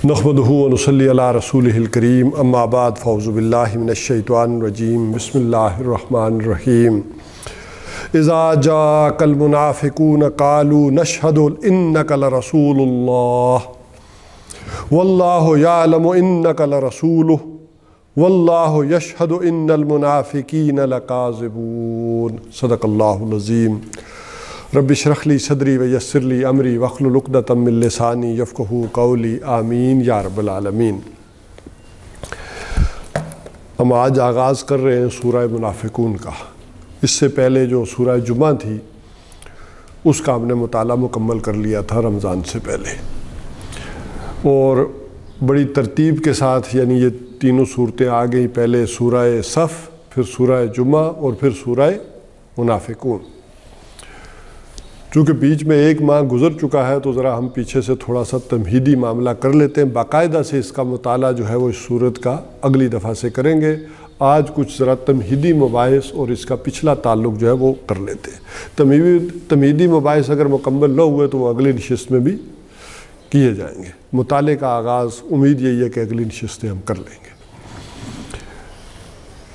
نحمدہ و نصلی علی رسولہ الکریم اما بعد فاعوذ باللہ من الشیطان الرجیم بسم اللہ الرحمن الرحیم اذا جاءک المنافقون قالوا نشہد انک لرسول اللہ واللہ یعلم انک لرسولہ واللہ یشہد ان المنافقین لکاذبون صدق اللہ العظیم رب اشرح لی صدری ویسر لی امری واحلل عقدۃ من لسانی یفقہوا قولی آمین یا رب العالمین۔ ہم آج آغاز کر رہے ہیں سورہ منافقون کا۔ اس سے پہلے جو سورہ جمعہ تھی اس کا ہم نے مطالعہ مکمل کر لیا تھا رمضان سے پہلے، اور بڑی ترتیب کے ساتھ یعنی یہ تینوں صورتیں آ گئیں، پہلے سورہ صف، پھر سورہ جمعہ اور پھر سورہ منافقون۔ چونکہ بیچ میں ایک ماہ گزر چکا ہے تو ذرا ہم پیچھے سے تھوڑا سا تمہیدی معاملہ کر لیتے ہیں، باقاعدہ سے اس کا مطالعہ جو ہے وہ اس صورت کا اگلی دفعہ سے کریں گے۔ آج کچھ ذرا تمہیدی مباحث اور اس کا پچھلا تعلق جو ہے وہ کر لیتے ہیں۔ تمہیدی مباحث اگر مکمل نہ ہوئے تو وہ اگلی نشست میں بھی کیے جائیں گے۔ مطالعے کا آغاز امید یہی ہے کہ اگلی نشستیں ہم کر لیں گے۔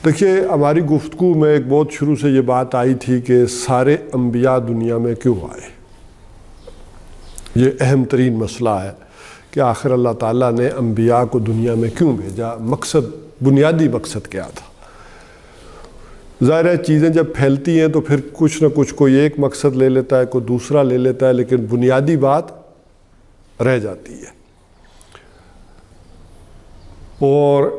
دیکھیے، ہماری گفتگو میں ایک بہت شروع سے یہ بات آئی تھی کہ سارے انبیاء دنیا میں کیوں آئے۔ یہ اہم ترین مسئلہ ہے کہ آخر اللہ تعالیٰ نے انبیاء کو دنیا میں کیوں بھیجا، مقصد، بنیادی مقصد کیا تھا۔ ظاہر ہے چیزیں جب پھیلتی ہیں تو پھر کچھ نہ کچھ کوئی ایک مقصد لے لیتا ہے، کوئی دوسرا لے لیتا ہے، لیکن بنیادی بات رہ جاتی ہے۔ اور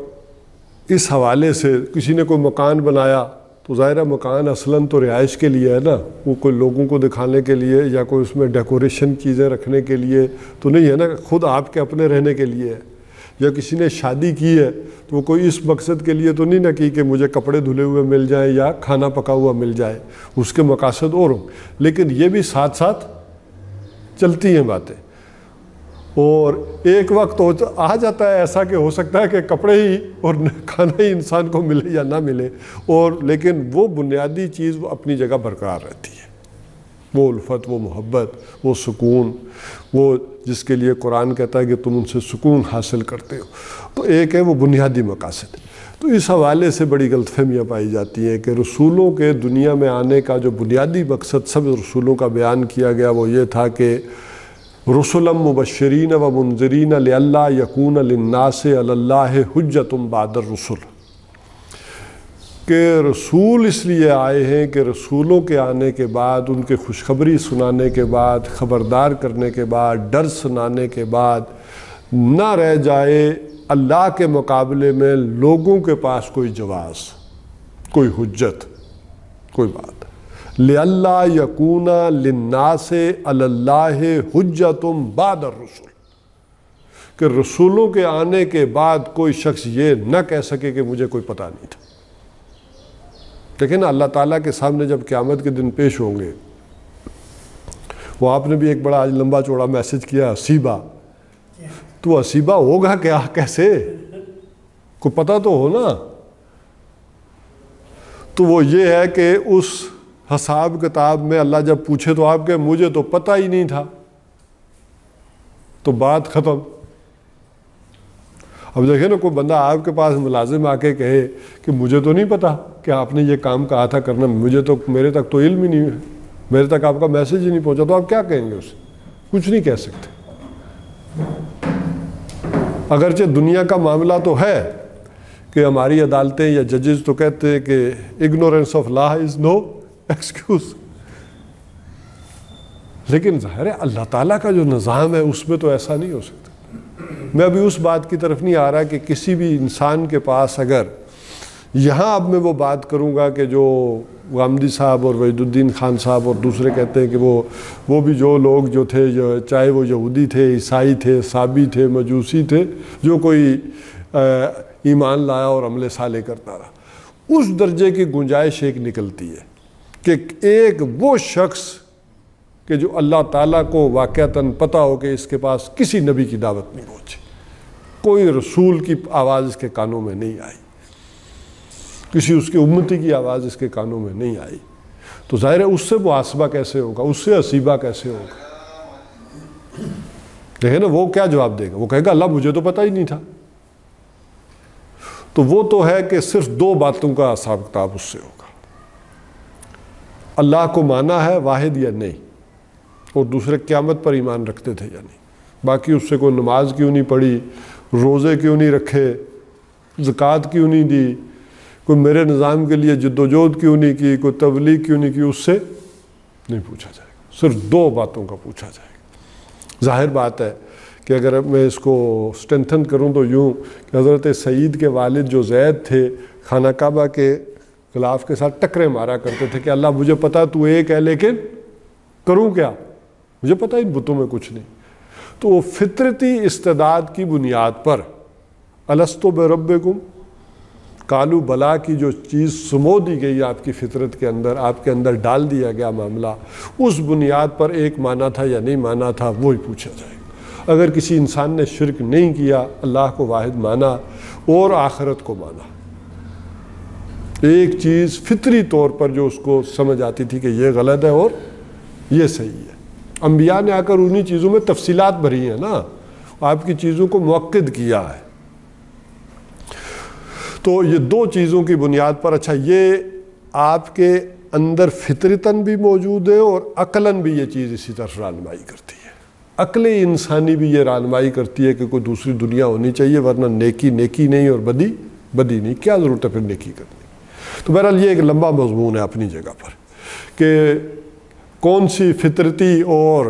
اس حوالے سے کسی نے کوئی مکان بنایا تو ظاہر ہے مکان اصلاً تو رہائش کے لیے ہے نا، وہ کوئی لوگوں کو دکھانے کے لیے یا کوئی اس میں ڈیکوریشن چیزیں رکھنے کے لیے تو نہیں ہے نا، خود آپ کے اپنے رہنے کے لیے ہے۔ یا کسی نے شادی کی ہے تو وہ کوئی اس مقصد کے لیے تو نہیں نہ کی کہ مجھے کپڑے دھلے ہوئے مل جائیں یا کھانا پکا ہوا مل جائے، اس کے مقاصد اور ہوں، لیکن یہ بھی ساتھ ساتھ چلتی ہیں باتیں۔ اور ایک وقت آ جاتا ہے ایسا کہ ہو سکتا ہے کہ کپڑے ہی اور کھانا ہی انسان کو ملے یا نہ ملے، اور لیکن وہ بنیادی چیز وہ اپنی جگہ برقرار رہتی ہے، وہ الفت، وہ محبت، وہ سکون، وہ جس کے لیے قرآن کہتا ہے کہ تم ان سے سکون حاصل کرتے ہو۔ تو ایک ہے وہ بنیادی مقاصد۔ تو اس حوالے سے بڑی غلط فہمیاں پائی جاتی ہیں کہ رسولوں کے دنیا میں آنے کا جو بنیادی مقصد سب رسولوں کا بیان کیا گیا وہ یہ تھا کہ رسلا مبشرین و منذرین لئلا یکون للناس علی اللہ حجۃ بعد الرسل، کہ رسول اس لیے آئے ہیں کہ رسولوں کے آنے کے بعد، ان کے خوشخبری سنانے کے بعد، خبردار کرنے کے بعد، ڈر سنانے کے بعد نہ رہ جائے اللہ کے مقابلے میں لوگوں کے پاس کوئی جواز، کوئی حجت، کوئی بات۔ لِأَلَّا يَكُونَ لِلنَّاسِ عَلَى اللَّهِ حُجَّةٌ بَعْدَ الرُّسُلِ، کہ رسولوں کے آنے کے بعد کوئی شخص یہ نہ کہہ سکے کہ مجھے کوئی پتہ نہیں تھا۔ دیکھیں نا، اللہ تعالیٰ کے سامنے جب قیامت کے دن پیش ہوں گے، وہ آپ نے بھی ایک بڑا آج لمبا چوڑا میسج کیا حسیبہ، تو حسیبہ ہوگا کیا، کیسے، کوئی پتہ تو ہو نا۔ تو وہ یہ ہے کہ اس حساب کتاب میں اللہ جب پوچھے تو آپ کہ مجھے تو پتہ ہی نہیں تھا، تو بات ختم۔ اب دیکھیں نا، کوئی بندہ آپ کے پاس ملازم آ کے کہے کہ مجھے تو نہیں پتہ کہ آپ نے یہ کام کہا تھا کرنا، میرے تک تو علم ہی نہیں ہے، میرے تک آپ کا میسج ہی نہیں پہنچا، تو آپ کیا کہیں گے اسے؟ کچھ نہیں کہہ سکتے۔ اگرچہ دنیا کا معاملہ تو ہے کہ ہماری عدالتیں یا ججز تو کہتے ہیں کہ ignorance of law is no excuse, لیکن ظاہر ہے اللہ تعالیٰ کا جو نظام ہے اس میں تو ایسا نہیں ہو سکتا۔ میں ابھی اس بات کی طرف نہیں آ رہا کہ کسی بھی انسان کے پاس اگر یہاں اب میں وہ بات کروں گا کہ جو غامدی صاحب اور وحید الدین خان صاحب اور دوسرے کہتے ہیں کہ وہ بھی جو لوگ جو تھے، چاہے وہ یہودی تھے، عیسائی تھے، صابی تھے، مجوسی تھے، جو کوئی ایمان لایا اور عمل صالح کرتا رہا، اس درجے کی گنجائش ایک نکلتی ہے کہ ایک وہ شخص کہ جو اللہ تعالیٰ کو واقعتاً پتہ ہو کہ اس کے پاس کسی نبی کی دعوت نہیں پہنچی، کوئی رسول کی آواز اس کے کانوں میں نہیں آئی، کسی اس کی امتی کی آواز اس کے کانوں میں نہیں آئی، تو ظاہر ہے اس سے محاسبہ کیسے ہوگا، اس سے حسیبہ کیسے ہوگا۔ دیکھیں نا وہ کیا جواب دے گا، وہ کہے گا اللہ مجھے تو پتہ ہی نہیں تھا۔ تو وہ تو ہے کہ صرف دو باتوں کا حساب کتاب اس سے ہوگا، اللہ کو مانا ہے واحد یا نہیں، اور دوسرے قیامت پر ایمان رکھتے تھے یا نہیں۔ باقی اس سے کوئی نماز کیوں نہیں پڑھی، روزے کیوں نہیں رکھے، زکوٰۃ کیوں نہیں دی، کوئی میرے نظام کے لیے جد و جہد کیوں نہیں کی، کوئی تبلیغ کیوں نہیں کی، اس سے نہیں پوچھا جائے گا، صرف دو باتوں کا پوچھا جائے گا۔ ظاہر بات ہے کہ اگر میں اس کو اسٹرینتھن کروں تو یوں کہ حضرت سعید کے والد جو زید تھے خانہ کعبہ کے غلاف کے ساتھ ٹکرے مارا کرتے تھے کہ اللہ مجھے پتا تو ایک ہے لیکن کروں کیا، مجھے پتا ان بتوں میں کچھ نہیں۔ تو وہ فطرتی استعداد کی بنیاد پر الستو بربکم قالوا بلا کی جو چیز سمو دی گئی آپ کی فطرت کے اندر، آپ کے اندر ڈال دیا گیا معاملہ، اس بنیاد پر ایک مانا تھا یا نہیں مانا تھا وہی پوچھا جائے گا۔ اگر کسی انسان نے شرک نہیں کیا، اللہ کو واحد مانا اور آخرت کو مانا، ایک چیز فطری طور پر جو اس کو سمجھ آتی تھی کہ یہ غلط ہے اور یہ صحیح ہے۔ انبیاء نے آ کر انہی چیزوں میں تفصیلات بھری ہیں نا، آپ کی چیزوں کو مؤکد کیا ہے۔ تو یہ دو چیزوں کی بنیاد پر، اچھا یہ آپ کے اندر فطرتاً بھی موجود ہے اور عقلاً بھی یہ چیز اسی طرح رہنمائی کرتی ہے۔ عقل انسانی بھی یہ رہنمائی کرتی ہے کہ کوئی دوسری دنیا ہونی چاہیے، ورنہ نیکی نیکی نہیں اور بدی بدی نہیں، کیا ضرورت ہے پھر نیکی کرنے کی۔ تو بہرحال یہ ایک لمبا مضمون ہے اپنی جگہ پر کہ کون سی فطرتی اور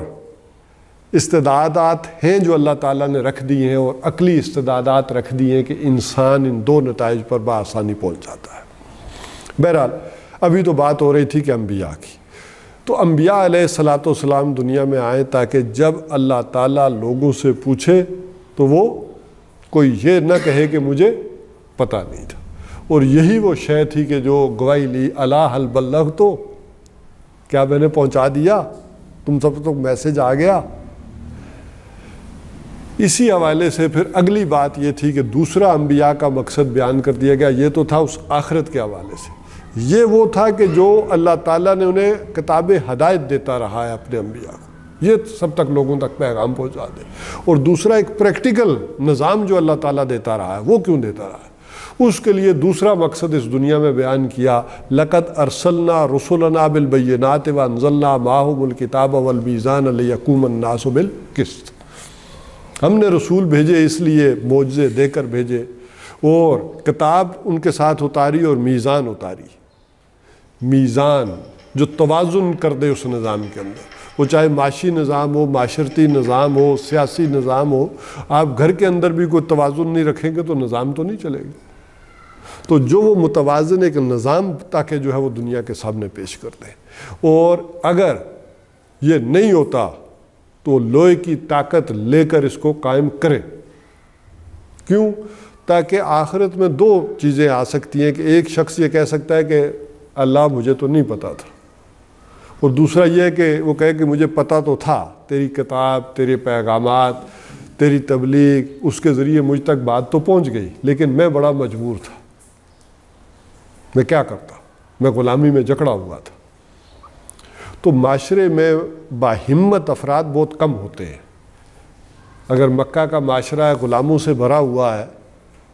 استعدادات ہیں جو اللہ تعالیٰ نے رکھ دی ہیں اور عقلی استعدادات رکھ دی ہیں کہ انسان ان دو نتائج پر بآسانی پہنچ جاتا ہے۔ بہرحال ابھی تو بات ہو رہی تھی کہ انبیاء کی، تو انبیاء علیہ الصلاۃ والسلام دنیا میں آئے تاکہ جب اللہ تعالیٰ لوگوں سے پوچھے تو وہ کوئی یہ نہ کہے کہ مجھے پتہ نہیں تھا، اور یہی وہ شے تھی کہ جو گواہی لی الا هل بلغت، کیا میں نے پہنچا دیا، تم سب تک میسج آ گیا۔ اسی حوالے سے پھر اگلی بات یہ تھی کہ دوسرا انبیاء کا مقصد بیان کر دیا گیا، یہ تو تھا اس آخرت کے حوالے سے، یہ وہ تھا کہ جو اللہ تعالیٰ نے انہیں کتاب ہدایت دیتا رہا ہے اپنے انبیاء کو، یہ سب تک لوگوں تک پیغام پہنچا دے۔ اور دوسرا ایک پریکٹیکل نظام جو اللہ تعالیٰ دیتا رہا ہے، وہ کیوں دیتا رہا ہے، اس کے لیے دوسرا مقصد اس دنیا میں بیان کیا، لَقَدْ أَرْسَلْنَا رُسُلَنَا بِالْبَيِّنَاتِ وَأَنزَلْنَا مَعَهُمُ الْكِتَابَ وَالْمِيزَانَ لِيَقُومَ النَّاسُ بِالْقِسْطِ۔ ہم نے رسول بھیجے اس لیے معجزے دے کر بھیجے، اور کتاب ان کے ساتھ اتاری اور میزان اتاری، میزان جو توازن کر دے اس نظام کے اندر، وہ چاہے معاشی نظام ہو، معاشرتی نظام ہو، سیاسی نظام ہو، آپ گھر کے اندر بھی کوئی توازن نہیں رکھیں گے تو نظام تو نہیں چلے گا۔ تو جو وہ متوازن ایک نظام تاکہ جو ہے وہ دنیا کے سامنے پیش کر دیں، اور اگر یہ نہیں ہوتا تو لوہے کی طاقت لے کر اس کو قائم کرے۔ کیوں؟ تاکہ آخرت میں دو چیزیں آ سکتی ہیں کہ ایک شخص یہ کہہ سکتا ہے کہ اللہ مجھے تو نہیں پتا تھا، اور دوسرا یہ کہ وہ کہے کہ مجھے پتا تو تھا، تیری کتاب، تیرے پیغامات، تیری تبلیغ، اس کے ذریعے مجھ تک بات تو پہنچ گئی، لیکن میں بڑا مجبور تھا، میں کیا کرتا، میں غلامی میں جکڑا ہوا تھا۔ تو معاشرے میں باہمت افراد بہت کم ہوتے ہیں۔ اگر مکہ کا معاشرہ غلاموں سے بھرا ہوا ہے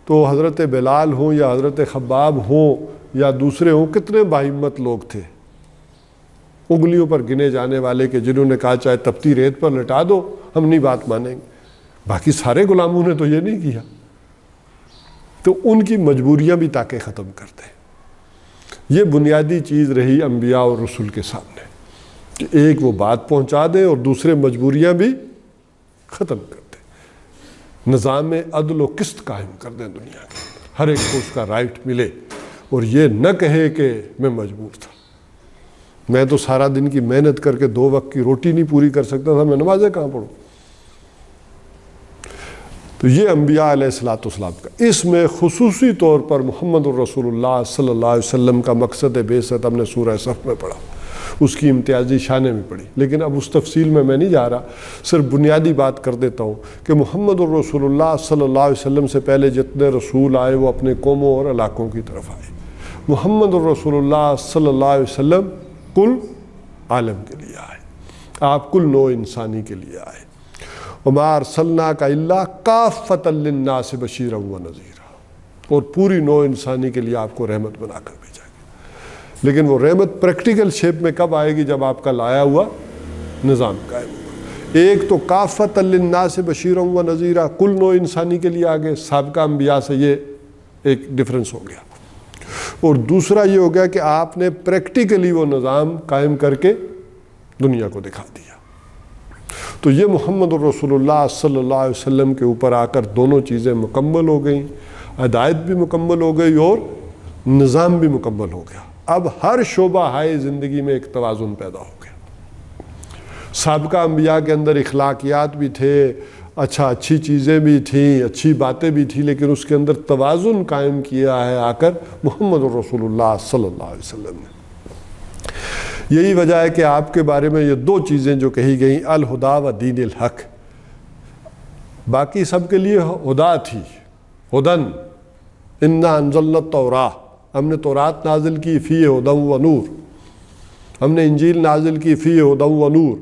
تو حضرت بلال ہوں یا حضرت خباب ہوں یا دوسرے ہوں، کتنے باہمت لوگ تھے، انگلیوں پر گنے جانے والے، کہ جنہوں نے کہا چاہے تپتی ریت پر لٹا دو ہم نہیں بات مانیں گے۔ باقی سارے غلاموں نے تو یہ نہیں کیا، تو ان کی مجبوریاں بھی تاکہ ختم کرتے ہیں۔ یہ بنیادی چیز رہی انبیاء اور رسول کے سامنے کہ ایک وہ بات پہنچا دیں اور دوسرے مجبوریاں بھی ختم کر دیں، نظام عدل و قسط قائم کر دیں دنیا کے اندر، ہر ایک کو اس کا رائٹ ملے، اور یہ نہ کہے کہ میں مجبور تھا، میں تو سارا دن کی محنت کر کے 2 وقت کی روٹی نہیں پوری کر سکتا تھا، میں نمازیں کہاں پڑھوں۔ تو یہ انبیاء علیہ الصلوۃ والسلام کا، اس میں خصوصی طور پر محمد الرسول اللہ صلی اللہ علیہ وسلم کا مقصد بعثت ہم نے سورہ صف میں پڑھا، اس کی امتیازی شانیں بھی پڑھی، لیکن اب اس تفصیل میں نہیں جا رہا، صرف بنیادی بات کر دیتا ہوں کہ محمد الرسول اللہ صلی اللہ علیہ وسلم سے پہلے جتنے رسول آئے وہ اپنے قوموں اور علاقوں کی طرف آئے۔ محمد الرسول اللہ صلی اللہ علیہ وسلم کل عالم کے لیے آئے، آپ کل نوع انسانی کے لیے آئے، وما ارسلناک الا کافۃ للناس بشیرا ونذیرا، اور پوری نوع انسانی کے لیے آپ کو رحمت بنا کر بھیجا گیا۔ لیکن وہ رحمت پریکٹیکل شیپ میں کب آئے گی؟ جب آپ کا لایا ہوا نظام قائم ہوگا۔ ایک تو کافۃ للناس بشیرا ونذیرا، کل نوع انسانی کے لیے آگے، سابقہ انبیاء سے یہ ایک ڈفرنس ہو گیا۔ اور دوسرا یہ ہو گیا کہ آپ نے پریکٹیکلی وہ نظام قائم کر کے دنیا کو دکھا دیا۔ تو یہ محمد الرسول اللہ صلی اللہ علیہ وسلم کے اوپر آ کر دونوں چیزیں مکمل ہو گئیں، ہدایت بھی مکمل ہو گئی اور نظام بھی مکمل ہو گیا۔ اب ہر شعبہ ہائے زندگی میں ایک توازن پیدا ہو گیا۔ سابقہ انبیاء کے اندر اخلاقیات بھی تھے، اچھی چیزیں بھی تھیں، اچھی باتیں بھی تھیں، لیکن اس کے اندر توازن قائم کیا ہے آ کر محمد الرسول اللہ صلی اللہ علیہ وسلم نے۔ یہی وجہ ہے کہ آپ کے بارے میں یہ دو چیزیں جو کہی گئیں، الہدا و دین الحق، باقی سب کے لیے ہدا تھی، ہدن انا انزلنا التوراۃ، ہم نے تورات نازل کی فیہ ہدی و نور، ہم نے انجیل نازل کی فیہ ہدی و نور،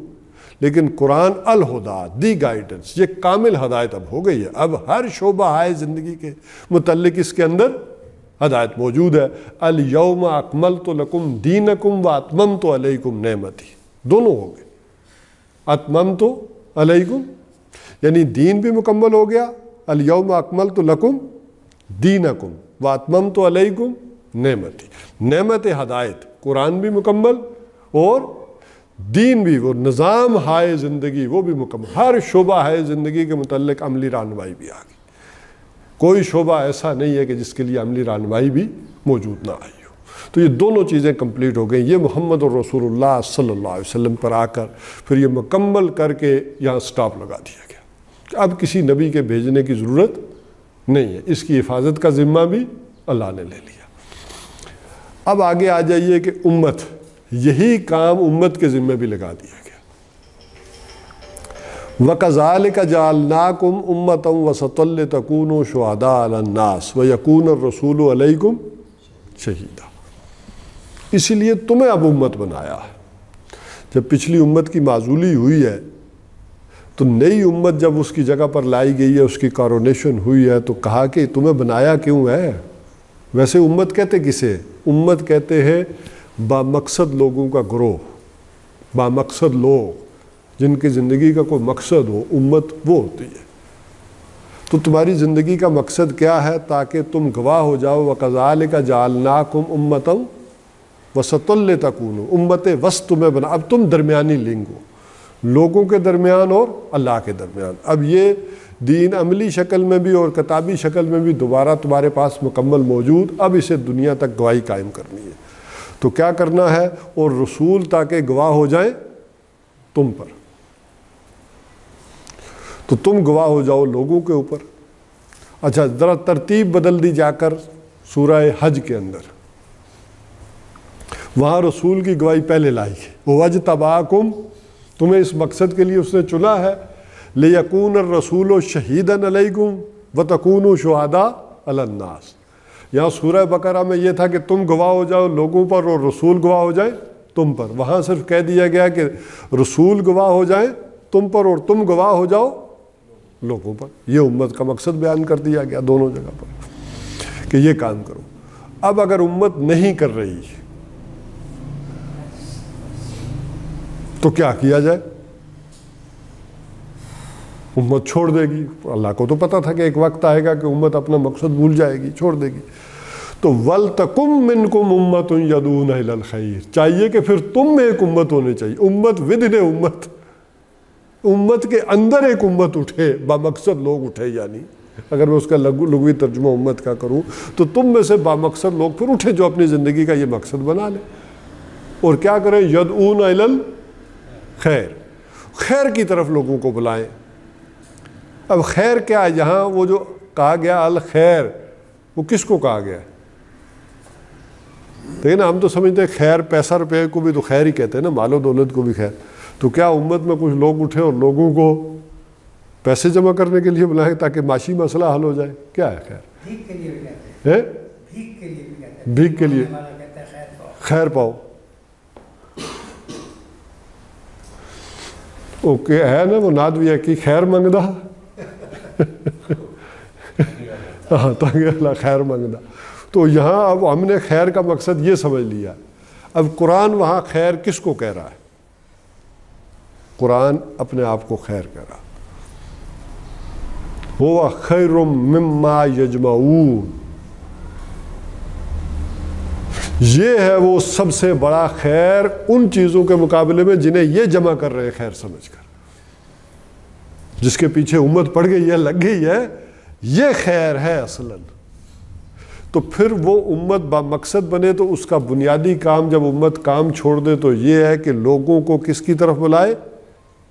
لیکن قرآن الہدا، دی گائیڈنس، یہ کامل ہدایت اب ہو گئی ہے۔ اب ہر شعبہ ہے زندگی کے متعلق اس کے اندر ہدایت موجود ہے۔ الیوم اکملت لکم دینکم و اتممت علیکم نعمتی، دونوں ہو گئے۔ اتممت علیکم یعنی دین بھی مکمل ہو گیا، الیوم اکملت لکم دینکم و اتممت علیکم نعمتی، نعمت ہدایت، قرآن بھی مکمل اور دین بھی، وہ نظام ہائے زندگی وہ بھی مکمل۔ ہر شعبہ ہائے زندگی کے متعلق عملی رہنمائی بھی آ گئی۔ کوئی شعبہ ایسا نہیں ہے کہ جس کے لیے عملی رہنمائی بھی موجود نہ آئی ہو۔ تو یہ دونوں چیزیں کمپلیٹ ہو گئیں۔ یہ محمد الرسول اللہ صلی اللہ علیہ وسلم پر آ کر پھر یہ مکمل کر کے یہاں سٹاپ لگا دیا گیا کہ اب کسی نبی کے بھیجنے کی ضرورت نہیں ہے، اس کی حفاظت کا ذمہ بھی اللہ نے لے لیا۔ اب آگے آ جائیے کہ امت، یہی کام امت کے ذمہ بھی لگا دیا گیا۔ وَكَذَلِكَ جَعَلْنَاكُمْ أُمَّةً وَسَطًا لِتَكُونُوا شُهَدَاءَ عَلَى النَّاسِ وَيَكُونَ الرَّسُولُ عَلَيْكُمْ شَهِيدًا، اسی لیے تمہیں اب امت بنایا ہے۔ جب پچھلی امت کی معزولی ہوئی ہے تو نئی امت جب اس کی جگہ پر لائی گئی ہے، اس کی کارونیشن ہوئی ہے، تو کہا کہ تمہیں بنایا کیوں ہے؟ ویسے امت کہتے کسے؟ امت کہتے ہیں بامقصد لوگوں کا گروہ، بامقصد لوگ جن کی زندگی کا کوئی مقصد ہو، امت وہ ہوتی ہے۔ تو تمہاری زندگی کا مقصد کیا ہے؟ تاکہ تم گواہ ہو جاؤ، وَكَذَلِكَ جَعَلْنَاكُمْ أُمَّةً وَسَطًا لِتَكُونُوا، امت وسط تمہیں بنا، اب تم درمیانی لنگ ہو، لوگوں کے درمیان اور اللہ کے درمیان۔ اب یہ دین عملی شکل میں بھی اور کتابی شکل میں بھی دوبارہ تمہارے پاس مکمل موجود، اب اسے دنیا تک گواہی قائم کرنی ہے۔ تو کیا کرنا ہے؟ اور رسول تاکہ گواہ ہو جائیں تم پر، تو تم گواہ ہو جاؤ لوگوں کے اوپر۔ اچھا ذرا ترتیب بدل دی جا کر سورہ حج کے اندر، وہاں رسول کی گواہی پہلے لائی ہے، وَاجْتَبَاكُمْ، تمہیں اس مقصد کے لیے اس نے چنا ہے، لِيَكُونَ الرَّسُولُ شَهِيدًا عَلَيْكُمْ وَتَكُونُوا شُهَدَاءَ عَلَى النَّاسِ۔ یہاں سورہ بقرہ میں یہ تھا کہ تم گواہ ہو جاؤ لوگوں پر اور رسول گواہ ہو جائے تم پر، وہاں صرف کہہ دیا گیا کہ رسول گواہ ہو جائیں تم پر اور تم گواہ ہو جاؤ لوگوں پر۔ یہ امت کا مقصد بیان کر دیا گیا دونوں جگہ پر کہ یہ کام کرو۔ اب اگر امت نہیں کر رہی تو کیا کیا جائے؟ امت چھوڑ دے گی، اللہ کو تو پتہ تھا کہ ایک وقت آئے گا کہ امت اپنا مقصد بھول جائے گی، چھوڑ دے گی۔ تو وَلْتَكُمْ مِنْكُمْ أُمَّةٌ يَدْعُونَ إِلَى الْخَيْرِ، چاہیے کہ پھر تم میں ایک امت ہونی چاہیے، امت ودن امت، امت کے اندر ایک امت اٹھے، بامقصد لوگ اٹھے، یعنی اگر میں اس کا لغوی ترجمہ امت کا کروں تو تم میں سے بامقصد لوگ پھر اٹھے جو اپنی زندگی کا یہ مقصد بنا لیں، اور کیا کریں؟ يَدْعُونَ إِلَى الْخَيْرِ، خیر کی طرف لوگوں کو بلائیں۔ اب خیر کیا ہے؟ یہاں وہ جو کہا گیا الخیر، وہ کس کو کہا گیا ہے؟ دیکھیں نا، ہم تو سمجھتے ہیں خیر پیسہ روپے کو بھی تو خیر ہی کہتے ہیں نا، مال و دولت کو بھی خیر۔ تو کیا امت میں کچھ لوگ اٹھے اور لوگوں کو پیسے جمع کرنے کے لیے بلائیں تاکہ معاشی مسئلہ حل ہو جائے؟ کیا ہے خیر؟ بھیک کے لیے بھی کہتے ہیں، بھیک کے لیے بھی کہتے ہیں، بھیک کے لیے خیر پاؤ۔ اوکے ہے نا وہ ناد بھی ہے کہ خیر منگدا ہاں تنگ اللہ خیر منگدا. تو یہاں اب ہم نے خیر کا مقصد یہ سمجھ لیا. اب قرآن وہاں خیر کس کو کہہ رہا ہے؟ قرآن اپنے آپ کو خیر کہہ رہا. ہوا خیر مما یجمعون، یہ ہے وہ سب سے بڑا خیر ان چیزوں کے مقابلے میں جنہیں یہ جمع کر رہے ہیں خیر سمجھ کر. جس کے پیچھے امت پڑ گئی ہے، لگ گئی ہے، یہ خیر ہے اصلاً. تو پھر وہ امت با مقصد بنے تو اس کا بنیادی کام جب امت کام چھوڑ دے تو یہ ہے کہ لوگوں کو کس کی طرف بلائے؟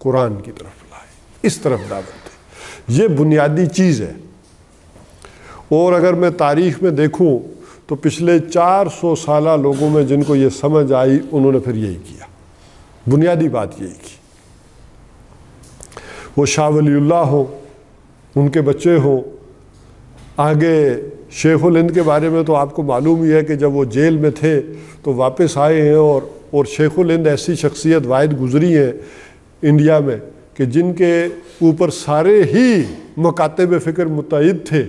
قرآن کی طرف بلائے، اس طرف دعوت دے. یہ بنیادی چیز ہے. اور اگر میں تاریخ میں دیکھوں تو پچھلے 400 سالہ لوگوں میں جن کو یہ سمجھ آئی انہوں نے پھر یہی کیا. بنیادی بات یہی کی. وہ شاہ ولی اللہ ہوں، ان کے بچے ہوں، آگے شیخ الہند کے بارے میں تو آپ کو معلوم ہی ہے کہ جب وہ جیل میں تھے تو واپس آئے ہیں، اور شیخ الہند ایسی شخصیت واحد گزری ہیں انڈیا میں کہ جن کے اوپر سارے ہی مکاتب فکر متحد تھے،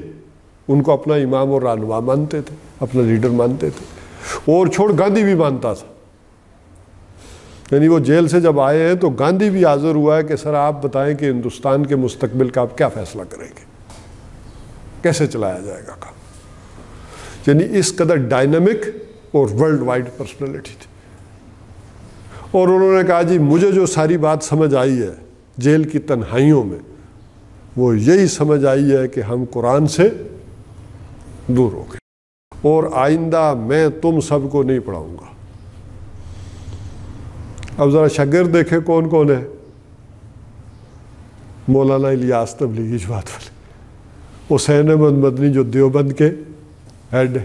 ان کو اپنا امام اور رہنما مانتے تھے، اپنا لیڈر مانتے تھے. اور چھوڑ گاندھی بھی مانتا تھا. یعنی وہ جیل سے جب آئے ہیں تو گاندھی بھی حاضر ہوا ہے کہ سر آپ بتائیں کہ ہندوستان کے مستقبل کا آپ کیا فیصلہ کریں گے، کیسے چلایا جائے گا کام. یعنی اس قدر ڈائنامک اور ورلڈ وائڈ پرسنالٹی تھی. اور انہوں نے کہا جی مجھے جو ساری بات سمجھ آئی ہے جیل کی تنہائیوں میں، وہ یہی سمجھ آئی ہے کہ ہم قرآن سے دور ہو گئے، اور آئندہ میں تم سب کو نہیں پڑھاؤں گا. اب ذرا شاگرد دیکھیں کون کون ہے. مولانا الیاس تبلیغی جماعت والے، حسین احمد مدنی جو دیوبند کے ہیڈ ہیں،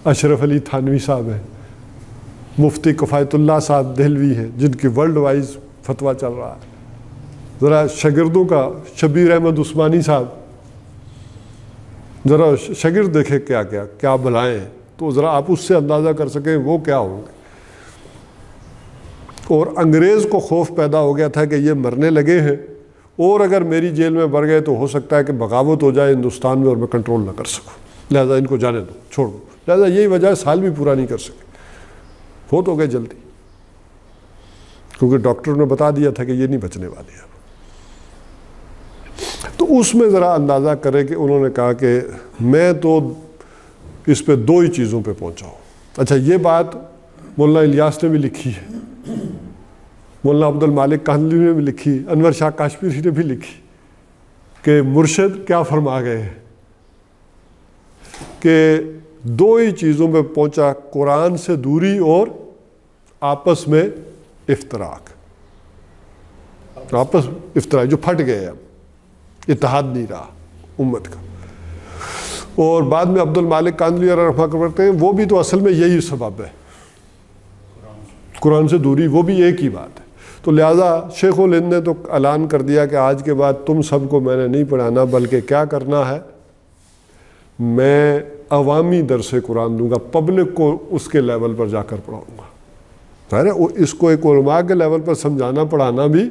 اشرف علی تھانوی صاحب ہیں، مفتی کفایت اللہ صاحب دہلوی ہیں جن کی ورلڈ وائز فتویٰ چل رہا ہے. ذرا شاگردوں کا شبیر احمد عثمانی صاحب، ذرا شاگرد دیکھیں کیا بلائیں، تو ذرا آپ اس سے اندازہ کر سکیں وہ کیا ہوں گے. اور انگریز کو خوف پیدا ہو گیا تھا کہ یہ مرنے لگے ہیں، اور اگر میری جیل میں بڑھ گئے تو ہو سکتا ہے کہ بغاوت ہو جائے ہندوستان میں اور میں کنٹرول نہ کر سکوں، لہذا ان کو جانے دو، چھوڑ دو. لہذا یہی وجہ سال بھی پورا نہیں کر سکے، فوت ہو گئے جلدی، کیونکہ ڈاکٹر نے بتا دیا تھا کہ یہ نہیں بچنے والے ہیں. تو اس میں ذرا اندازہ کریں کہ انہوں نے کہا کہ میں تو اس پہ 2 ہی چیزوں پہ پہنچا ہوں. اچھا یہ بات مولانا الیاس نے بھی لکھی ہے، مولانا عبد المالک کاندھلی نے بھی لکھی، انور شاہ کاشمیری نے بھی لکھی کہ مرشد کیا فرما گئے ہیں کہ 2 ہی چیزوں پہ پہنچا، قرآن سے دوری اور آپس میں افتراق. جو پھٹ گئے، اب اتحاد نہیں رہا امت کا. اور بعد میں عبد المالک کاندھلی رحمہ کرتے ہیں وہ بھی تو اصل میں یہی سبب ہے، قرآن سے دوری، وہ بھی ایک ہی بات ہے. تو لہٰذا شیخ الہند نے تو اعلان کر دیا کہ آج کے بعد تم سب کو میں نے نہیں پڑھانا، بلکہ کیا کرنا ہے، میں عوامی درس قرآن دوں گا، پبلک کو اس کے لیول پر جا کر پڑھاؤں گا. ظاہر ہے اس کو ایک علماء کے لیول پر سمجھانا پڑھانا بھی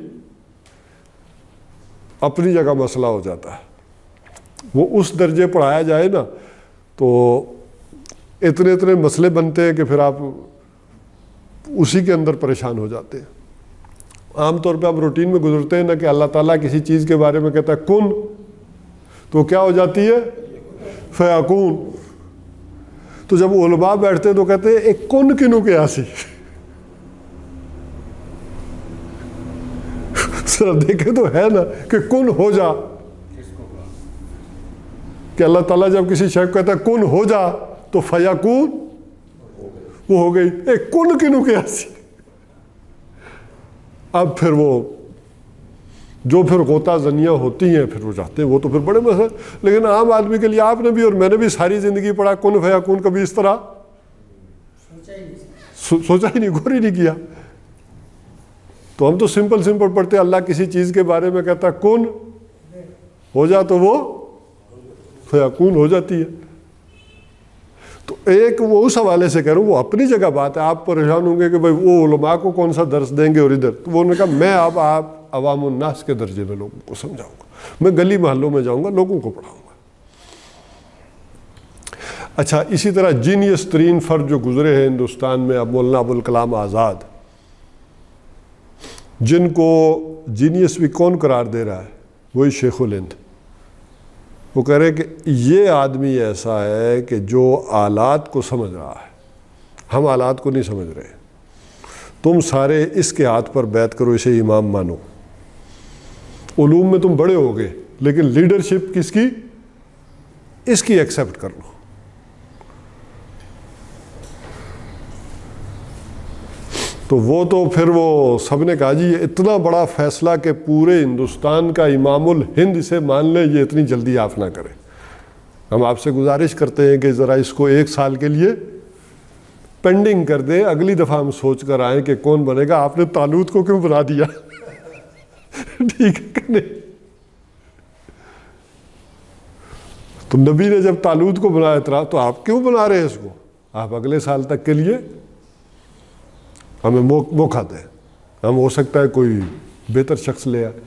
اپنی جگہ مسئلہ ہو جاتا ہے. وہ اس درجے پڑھایا جائے نا تو اتنے مسئلے بنتے ہیں کہ پھر آپ اسی کے اندر پریشان ہو جاتے ہیں. عام طور پہ آپ روٹین میں گزرتے ہیں نا کہ اللہ تعالیٰ کسی چیز کے بارے میں کہتا ہے کن، تو کیا ہو جاتی ہے فیکون. تو جب علماء بیٹھتے ہیں تو کہتے ہیں ایک کن کنو کے آسی. صرف دیکھیں تو ہے نا کہ کن ہو جا، کہ اللہ تعالیٰ جب کسی شے کو کہتا ہے کن ہو جا تو فیکون وہ ہو گئی. ایک کن کنو کے آسی. اب پھر وہ جو پھر غوطہ زنیاں ہوتی ہیں پھر وہ جاتے ہیں، وہ تو پھر بڑے مسئلے. لیکن عام آدمی کے لیے آپ نے بھی اور میں نے بھی ساری زندگی پڑھا کن فیکون، کبھی اس طرح سوچا ہی نہیں، غور ہی نہیں کیا. تو ہم تو سمپل پڑھتے ہیں، اللہ کسی چیز کے بارے میں کہتا ہے کن ہو جا تو وہ فیکون ہو جاتی ہے. تو ایک وہ اس حوالے سے کہہ رہا ہوں، وہ اپنی جگہ بات ہے، آپ پریشان ہوں گے کہ بھائی وہ علماء کو کون سا درس دیں گے اور ادھر، تو وہ انہوں نے کہا میں اب آپ عوام الناس کے درجے میں لوگوں کو سمجھاؤں گا، میں گلی محلوں میں جاؤں گا، لوگوں کو پڑھاؤں گا۔ اچھا، اسی طرح جینیس ترین فرد جو گزرے ہیں ہندوستان میں، اب مولانا ابوالکلام آزاد، جن کو جینیس بھی کون قرار دے رہا ہے؟ وہی شیخ الہند۔ وہ کہہ رہے کہ یہ آدمی ایسا ہے کہ جو آلات کو سمجھ رہا ہے، ہم آلات کو نہیں سمجھ رہے، تم سارے اس کے ہاتھ پر بیعت کرو، اسے امام مانو، علوم میں تم بڑے ہوگے لیکن لیڈرشپ کس کی؟ اس کی ایکسیپٹ کر لو۔ تو وہ تو پھر وہ سب نے کہا جی یہ اتنا بڑا فیصلہ کہ پورے ہندوستان کا امام الہند اسے مان لے، یہ اتنی جلدی آپ نہ کریں، ہم آپ سے گزارش کرتے ہیں کہ ذرا اس کو 1 سال کے لیے پینڈنگ کر دیں، اگلی دفعہ ہم سوچ کر آئیں کہ کون بنے گا۔ آپ نے طالوت کو کیوں بنا دیا؟ ٹھیک ہے کہ نہیں؟ تو نبی نے جب طالوت کو بنایا تو آپ کیوں بنا رہے ہیں اس کو؟ آپ اگلے سال تک کے لیے ہمیں موقع دیں، ہم ہو سکتا ہے کوئی بہتر شخص لے آئے۔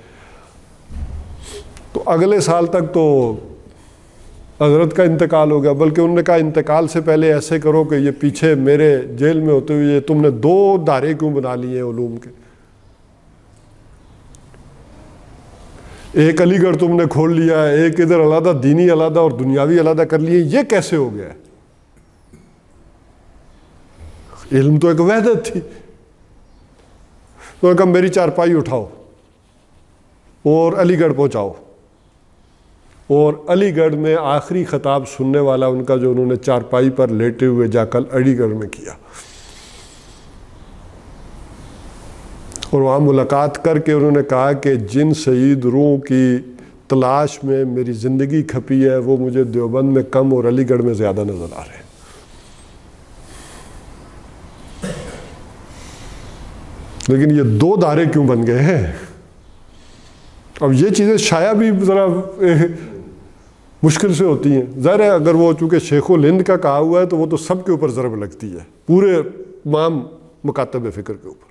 تو اگلے سال تک تو حضرت کا انتقال ہو گیا، بلکہ انہوں نے کہا انتقال سے پہلے ایسے کرو کہ یہ پیچھے میرے جیل میں ہوتے ہوئے تم نے 2 دائرے کیوں بنا لیے ہیں علوم کے؟ ایک علی گڑھ تم نے کھول لیا ہے، ایک ادھر علیحدہ دینی علیحدہ اور دنیاوی علیحدہ کر لیے، یہ کیسے ہو گیا ہے؟ علم تو ایک وحدت تھی۔ تو کہا میری چارپائی اٹھاؤ اور علی گڑھ پہنچاؤ، اور علی گڑھ میں آخری خطاب سننے والا ان کا جو انہوں نے چارپائی پر لیٹے ہوئے جا کر علی گڑھ میں کیا، اور وہاں ملاقات کر کے انہوں نے کہا کہ جن شہید روح کی تلاش میں میری زندگی کھپی ہے وہ مجھے دیوبند میں کم اور علی گڑھ میں زیادہ نظر آ رہے ہیں۔ لیکن یہ 2 دائرے کیوں بن گئے ہیں؟ اب یہ چیزیں شاید بھی ذرا مشکل سے ہوتی ہیں، ظاہر ہے اگر وہ چونکہ شیخ الہند کا کہا ہوا ہے تو وہ تو سب کے اوپر ضرب لگتی ہے، پورے تمام مکاتب فکر کے اوپر،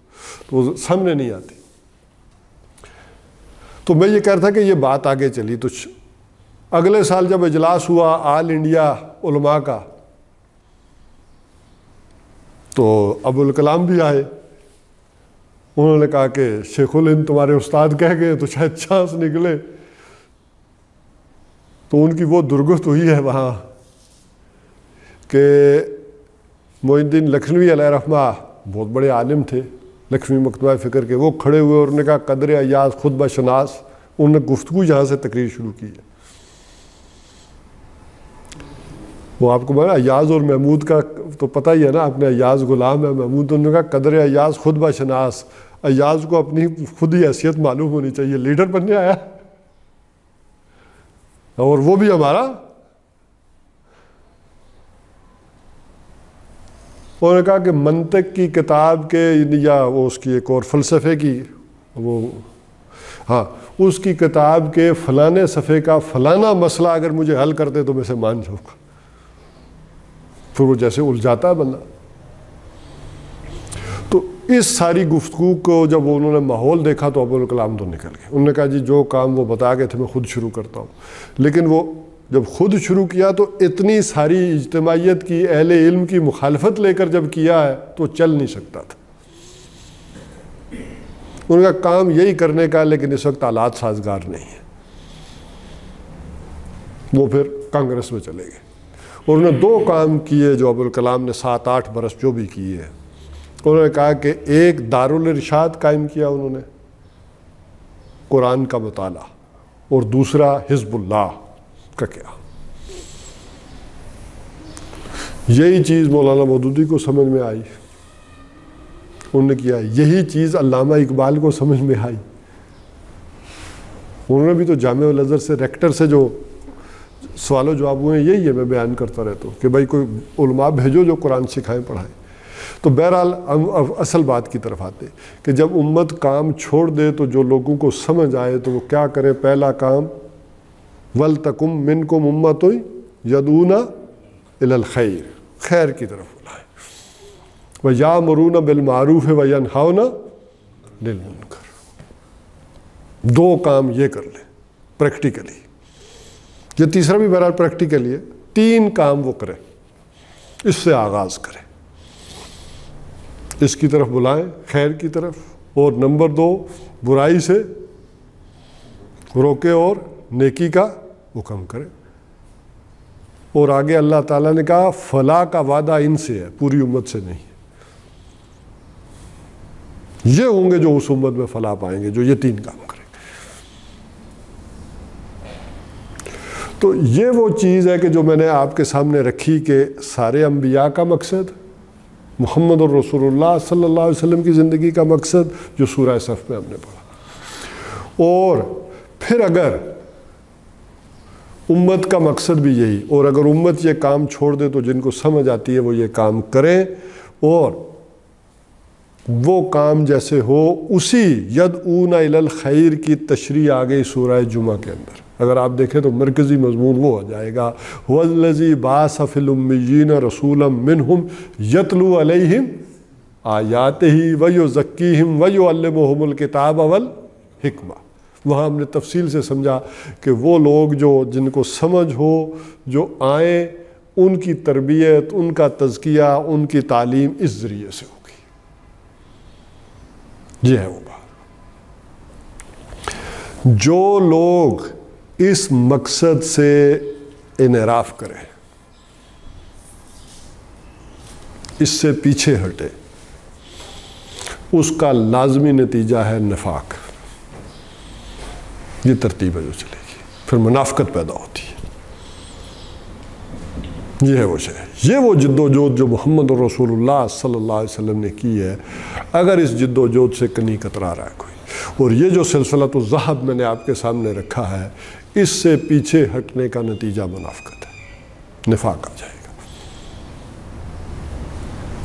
تو وہ سامنے نہیں آتی۔ تو میں یہ کہہ رہا تھا کہ یہ بات آگے چلی، تو اگلے سال جب اجلاس ہوا آل انڈیا علماء کا، تو ابوالکلام بھی آئے، انہوں نے کہا کہ شیخ الہند تمہارے استاد کہہ گئے تو شاید چانس نکلے۔ تو ان کی وہ درگت ہوئی ہے وہاں کہ معین الدین لکھنوی علیہ رحمہ بہت بڑے عالم تھے، لکشمی مکتبہ فکر کے، وہ کھڑے ہوئے اور انہوں نے کہا قدر ایاز خطبہ شناس، انہوں نے گفتگو یہاں سے تقریر شروع کی ہے۔ وہ آپ کو معلوم ایاز اور محمود کا تو پتہ ہی ہے نا، آپ نے ایاز غلام ہے، محمود، انہوں نے کہا قدر ایاز خطبہ شناس، ایاز کو اپنی خود ہی حیثیت معلوم ہونی چاہیے، لیڈر بننے آیا اور وہ بھی ہمارا۔ انہوں نے کہا کہ منطق کی کتاب کے یا وہ اس کی ایک اور فلسفے کی وہ ہاں اس کی کتاب کے فلانے صفحے کا فلانا مسئلہ اگر مجھے حل کرتے تو میں سے مان جاؤں گا۔ پھر وہ جیسے الجھاتا ہے بندہ۔ تو اس ساری گفتگو کو جب انہوں نے ماحول دیکھا تو ابوالکلام تو نکل گئے، انہوں نے کہا جی جو کام وہ بتا گئے تھے میں خود شروع کرتا ہوں۔ لیکن وہ جب خود شروع کیا تو اتنی ساری اجتماعیت کی اہل علم کی مخالفت لے کر جب کیا ہے تو چل نہیں سکتا تھا۔ ان کا کام یہی کرنے کا، لیکن اس وقت حالات سازگار نہیں ہیں۔ وہ پھر کانگریس میں چلے گئے اور انہوں نے 2 کام کیے جو ابوالکلام نے 7-8 برس جو بھی کیے ہیں۔ انہوں نے کہا کہ ایک دارالارشاد قائم کیا انہوں نے قرآن کا مطالعہ، اور دوسرا حزب اللہ کا کیا۔ یہی چیز مولانا مودودی کو سمجھ میں آئی، انہوں نے کیا۔ یہی چیز علامہ اقبال کو سمجھ میں آئی، انہوں نے بھی تو جامعہ الازہر سے ریکٹر سے جو سوال و جواب ہوئے ہیں یہی ہے، میں بیان کرتا رہتا ہوں کہ بھائی کوئی علماء بھیجو جو قرآن سکھائیں پڑھائیں۔ تو بہرحال ہم اصل بات کی طرف آتے کہ جب امت کام چھوڑ دے تو جو لوگوں کو سمجھ آئے تو وہ کیا کریں۔ پہلا کام وَلْتَكُمْ مِنْكُمْ أُمَّةٌ يَدْعُونَ إِلَى الْخَيْرِ، خیر کی طرف بلائیں. وَيَأْمُرُونَ بِالْمَعْرُوفِ وَيَنْهَوْنَ لِلْمُنْكَرِ. دو کام یہ کر لیں پریکٹیکلی. یہ تیسرا بھی بہرحال پریکٹیکلی ہے. 3 کام وہ کریں, اس سے آغاز کریں, اس کی طرف بلائیں خیر کی طرف, اور نمبر 2 برائی سے روکے اور نیکی کا حکم کریں. اور آگے اللہ تعالیٰ نے کہا فلاح کا وعدہ ان سے ہے, پوری امت سے نہیں. یہ ہوں گے جو اس امت میں فلاح پائیں گے جو یہ 3 کام کریں. تو یہ وہ چیز ہے کہ جو میں نے آپ کے سامنے رکھی کہ سارے انبیاء کا مقصد, محمد الرسول اللہ صلی اللہ علیہ وسلم کی زندگی کا مقصد, جو سورہ صف میں ہم نے پڑھا. اور پھر اگر امت کا مقصد بھی یہی, اور اگر امت یہ کام چھوڑ دے تو جن کو سمجھ آتی ہے وہ یہ کام کریں, اور وہ کام جیسے ہو اسی یدعون الی الخیر کی تشریح آ گئی سورہ جمعہ کے اندر. اگر آپ دیکھیں تو مرکزی مضمون وہ ہو جائے گا هو الذی بعث فی الامیین رسولا منہم یتلو علیہم آیاتہ ویزکیہم ویعلمہم الکتاب والحکمہ. وہاں ہم نے تفصیل سے سمجھا کہ وہ لوگ جن کو سمجھ ہو, جو آئیں, ان کی تربیت, ان کا تزکیہ, ان کی تعلیم اس ذریعے سے ہوگی. یہ ہے وہ بات. جو لوگ اس مقصد سے انحراف کریں, اس سے پیچھے ہٹے, اس کا لازمی نتیجہ ہے نفاق. یہ ترتیب ہے جو چلے گی, پھر منافقت پیدا ہوتی ہے. یہ ہے وہ شے, یہ وہ جد و جہد جو محمد رسول اللہ صلی اللہ علیہ وسلم نے کی ہے. اگر اس جد و جہد سے کنی کترا رہا ہے کوئی, اور یہ جو سلسلۃ الذہب میں نے آپ کے سامنے رکھا ہے, اس سے پیچھے ہٹنے کا نتیجہ منافقت ہے, نفاق آ جائے گا.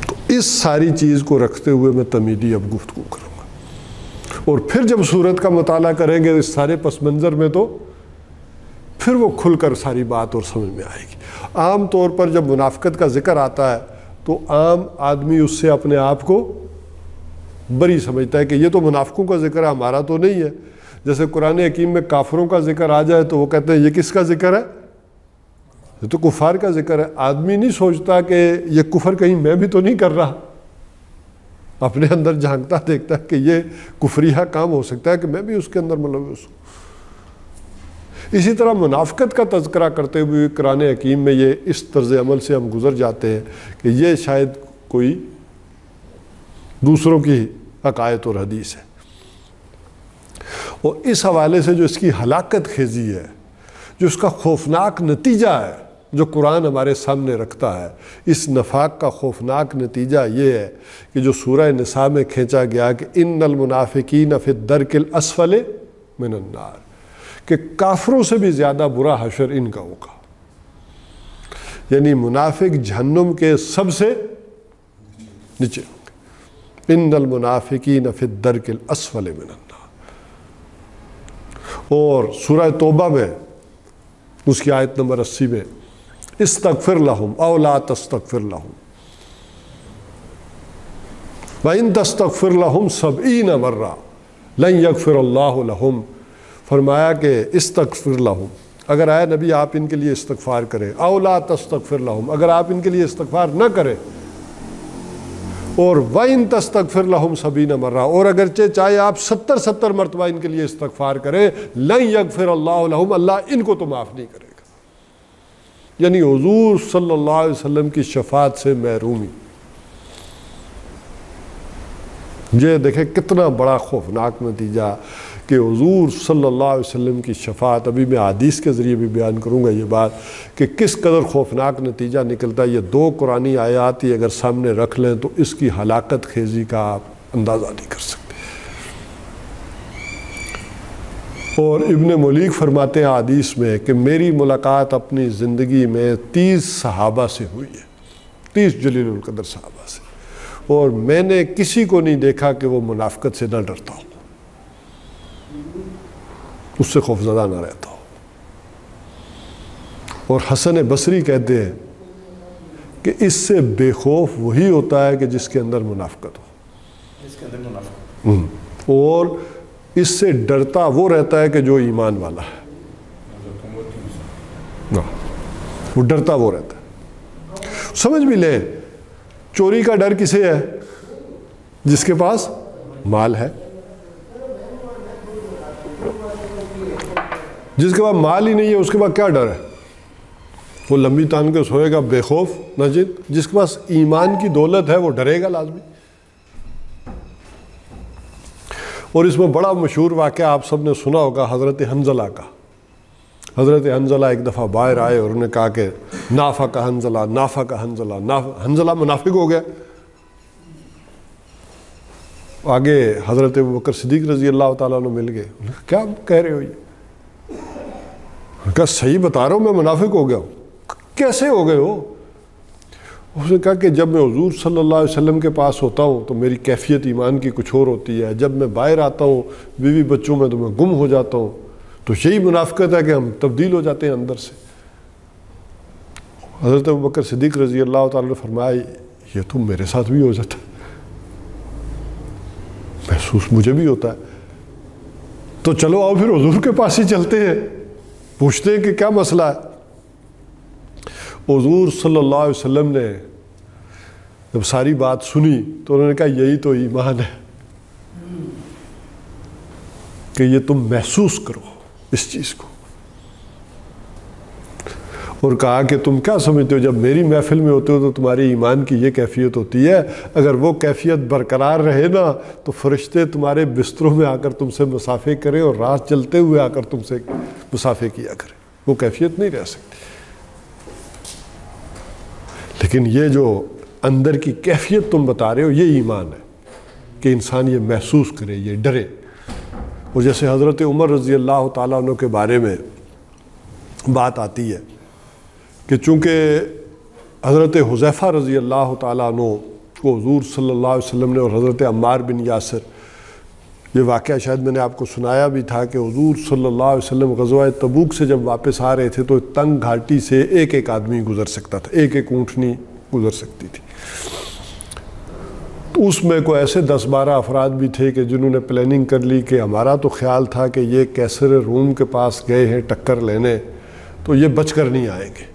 تو اس ساری چیز کو رکھتے ہوئے میں تمیدی اب گفتگو کروں گا, اور پھر جب صورت کا مطالعہ کریں گے اس سارے پس منظر میں تو پھر وہ کھل کر ساری بات اور سمجھ میں آئے گی. عام طور پر جب منافقت کا ذکر آتا ہے تو عام آدمی اس سے اپنے آپ کو بری سمجھتا ہے کہ یہ تو منافقوں کا ذکر ہے, ہمارا تو نہیں ہے. جیسے قرآن حکیم میں کافروں کا ذکر آ جائے تو وہ کہتے ہیں یہ کس کا ذکر ہے, یہ تو کفار کا ذکر ہے. آدمی نہیں سوچتا کہ یہ کفر کہیں میں بھی تو نہیں کر رہا, اپنے اندر جھانکتا دیکھتا ہے کہ یہ کفریہ کام ہو سکتا ہے کہ میں بھی اس کے اندر ملوث ہوں. اسی طرح منافقت کا تذکرہ کرتے ہوئے قرآن حکیم میں یہ اس طرز عمل سے ہم گزر جاتے ہیں کہ یہ شاید کوئی دوسروں کی عقائد اور حدیث ہے. اور اس حوالے سے جو اس کی ہلاکت خیزی ہے, جو اس کا خوفناک نتیجہ ہے جو قرآن ہمارے سامنے رکھتا ہے, اس نفاق کا خوفناک نتیجہ یہ ہے کہ جو سورہ نساء میں کھینچا گیا کہ ان المنافقین فی الدرک الاسفل من النار, کہ کافروں سے بھی زیادہ برا حشر ان کا ہوگا. یعنی منافق جہنم کے سب سے نیچے ہوں گے. ان المنافقین فی الدرک الاسفل من النار. اور سورہ توبہ میں اس کی آیت نمبر 80 میں استغفر لہم او لا تستغفر لہم وَإِن تَسْتَغْفِرْ لَهُمْ 70 مرہ لَن يَغْفِرَ اللَّهُ لَهُمْ. فرمایا کہ استغفر لہم, اگر آئے نبی آپ ان کے لیے استغفار کریں, او لا تستغفر لہم, اگر آپ ان کے لیے استغفار نہ کریں, اور وَإِن تَسْتَغْفِرْ لَهُمْ 70 مرہ, اور اگرچہ چاہے آپ 70 مرتبہ ان کے لیے استغفار کریں, لَن يَغْفِرَ اللَّهُ لَهُمْ, اللہ ان کو تو معاف نہیں کرے گا. یعنی حضور صلی اللہ علیہ وسلم کی شفاعت سے محرومی. یہ دیکھیں کتنا بڑا خوفناک نتیجہ کہ حضور صلی اللہ علیہ وسلم کی شفاعت, ابھی میں حدیث کے ذریعے بھی بیان کروں گا یہ بات کہ کس قدر خوفناک نتیجہ نکلتا ہے. یہ 2 قرآنی آیات ہی اگر سامنے رکھ لیں تو اس کی ہلاکت خیزی کا آپ اندازہ نہیں کر سکتے. اور ابن ملیک فرماتے ہیں حدیث میں کہ میری ملاقات اپنی زندگی میں 30 صحابہ سے ہوئی ہے, 30 جلیل القدر صحابہ سے, اور میں نے کسی کو نہیں دیکھا کہ وہ منافقت سے نہ ڈرتا ہو, اس سے خوفزدہ نہ رہتا ہو. اور حسن بصری کہتے ہیں کہ اس سے بے خوف وہی ہوتا ہے کہ جس کے اندر منافقت ہو، جس کے اندر منافقت، اور اس سے ڈرتا وہ رہتا ہے کہ جو ایمان والا ہے، وہ ڈرتا وہ رہتا ہے۔ سمجھ بھی لیں، چوری کا ڈر کسے ہے؟ جس کے پاس مال ہے۔ جس کے پاس مال ہی نہیں ہے اس کے پاس کیا ڈر ہے؟ وہ لمبی تان کے سوئے گا بے خوف نہ جد۔ جس کے پاس ایمان کی دولت ہے وہ ڈرے گا لازمی۔ اور اس میں بڑا مشہور واقعہ آپ سب نے سنا ہوگا حضرت حنظلہ کا۔ حضرت حنظلہ ایک دفعہ باہر آئے اور انہوں نے کہا کہ نافق حنظلہ، نافق حنظلہ، حنظلہ منافق ہو گیا۔ آگے حضرت ابوبکر صدیق رضی اللہ تعالیٰ عنہ مل گئے، کیا کہہ رہے ہو یہ؟ کہا صحیح بتا رہا ہوں میں منافق ہو گیا ہوں۔ کیسے ہو گئے ہو؟ اس نے کہا کہ جب میں حضور صلی اللہ علیہ وسلم کے پاس ہوتا ہوں تو میری کیفیت ایمان کی کچھ اور ہوتی ہے، جب میں باہر آتا ہوں بیوی بچوں میں تو میں گم ہو جاتا ہوں، تو یہی منافقت ہے کہ ہم تبدیل ہو جاتے ہیں اندر سے۔ حضرت ابوبکر صدیق رضی اللہ تعالیٰ نے فرمایا یہ تو میرے ساتھ بھی ہو جاتا ہے، محسوس مجھے بھی ہوتا ہے، تو چلو آؤ پھر حضور کے پاس ہی چلتے ہیں، پوچھتے ہیں کہ کیا مسئلہ ہے۔ حضور صلی اللہ علیہ وسلم نے جب ساری بات سنی تو انہوں نے کہا یہی تو ایمان ہے کہ یہ تم محسوس کرو اس چیز کو، اور کہا کہ تم کیا سمجھتے ہو جب میری محفل میں ہوتے ہو تو تمہاری ایمان کی یہ کیفیت ہوتی ہے، اگر وہ کیفیت برقرار رہے نا تو فرشتے تمہارے بستروں میں آ کر تم سے مصافحہ کریں اور رات چلتے ہوئے آ کر تم سے مصافحہ کیا کریں، وہ کیفیت نہیں رہ سکتی۔ لیکن یہ جو اندر کی کیفیت تم بتا رہے ہو یہ ایمان ہے کہ انسان یہ محسوس کرے، یہ ڈرے۔ اور جیسے حضرت عمر رضی اللہ تعالیٰ عنہ کے بارے میں بات آتی ہے کہ چونکہ حضرت حذیفہ رضی اللہ تعالیٰ عنہ کو حضور صلی اللہ علیہ وسلم نے، اور حضرت عمار بن یاسر، یہ واقعہ شاید میں نے آپ کو سنایا بھی تھا کہ حضور صلی اللہ علیہ وسلم غزوہ تبوک سے جب واپس آ رہے تھے تو تنگ گھاٹی سے ایک ایک آدمی گزر سکتا تھا، ایک ایک اونٹنی گزر سکتی تھی۔ تو اس میں کوئی ایسے 10-12 افراد بھی تھے کہ جنہوں نے پلاننگ کر لی کہ ہمارا تو خیال تھا کہ یہ کیسر روم کے پاس گئے ہیں ٹکر لینے تو یہ بچ کر نہیں آئیں گے،